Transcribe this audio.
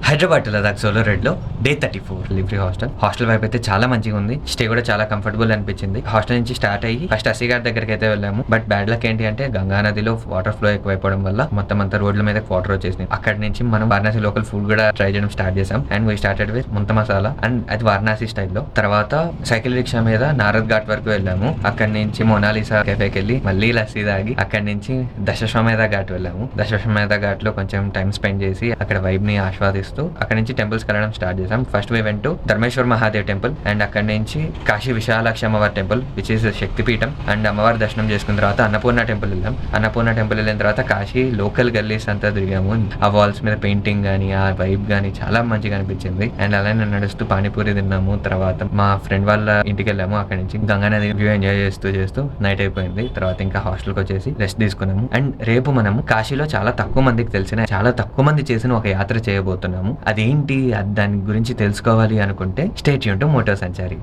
Hyderabad Ladakh solo red లో day 34 లివ్రీ hostel వైపు అయితే చాలా మంచిగా ఉంది. స్టే కూడా చాలా కంఫర్టబుల్ అనిపించింది. హాస్టల్ నుంచి స్టార్ట్ అయ్యి ఫస్ట్ అసిగార్ దగ్గరికి అయితే వెళ్ళాము. బట్ బ్యాడ్ లక్ ఏంటి అంటే గంగా నదిలో వాటర్ ఫ్లో ఎక్కువైపోవడం వల్ల మొత్తం అంతా రోడ్ల మీద వాటర్ వచ్చేసింది. అక్కడ నుంచి మనం వారణాసి లోకల్ ఫుడ్ కూడా ట్రై చేయడం స్టార్ట్ చేసాం. అండ్ వీ స్టార్టెడ్ విత్ ముంత మసాలా అండ్ అది వారణాసి స్టైల్లో. తర్వాత సైకిల్ రిక్షా మీద నారద్ ఘాట్ వరకు వెళ్ళాము. అక్కడి నుంచి మొనాలిసా కెఫేకి వెళ్ళి మళ్ళీ లస్సీ తాగి అక్కడి నుంచి దశశ్వమేధ ఘాట్ వెళ్ళాము. దశశ్వమేధ ఘాట్ లో కొంచెం టైం స్పెండ్ చేసి అక్కడ వైబ్ ని ఆస్వాదిస్తూ అక్కడ నుంచి టెంపుల్స్ వెళ్ళడం స్టార్ట్ చేసాం. First we went to Dharmeshwar Mahadev temple and అక్కడ నుంచి కాశీ విశాలాక్షి అమ్మవారి temple which is Shaktipeetham. And అమ్మవారి దర్శనం చేసుకున్న తర్వాత అన్నపూర్ణ టెంపుల్ వెళ్ళాం. అన్నపూర్ణ టెంపుల్ వెళ్ళిన తర్వాత కాశీ లోకల్ గల్లీస్ అంతా తిరిగాము. ఆ వాల్స్ మీద పెయింటింగ్ గానీ ఆ వైబ్ గానీ చాలా మంచిగా అనిపించింది. అండ్ అలానే నడుస్తూ పానీపూరి తిన్నాము. తర్వాత మా ఫ్రెండ్ వాళ్ళ ఇంటికి వెళ్ళాము. అక్కడ నుంచి గంగా నది వ్యూ ఎంజాయ్ చేస్తూ నైట్ అయిపోయింది. తర్వాత ఇంకా హాస్టల్కి వచ్చేసి రెస్ట్ తీసుకున్నాము. అండ్ రేపు మనం కాశీలో చాలా తక్కువ మందికి తెలిసిన చాలా తక్కువ మంది చేసిన ఒక యాత్ర చేయబోతున్నాము. అదేంటి దాని గురించి తెలుసుకోవాలి అనుకుంటే stay tune to moto Sanchari.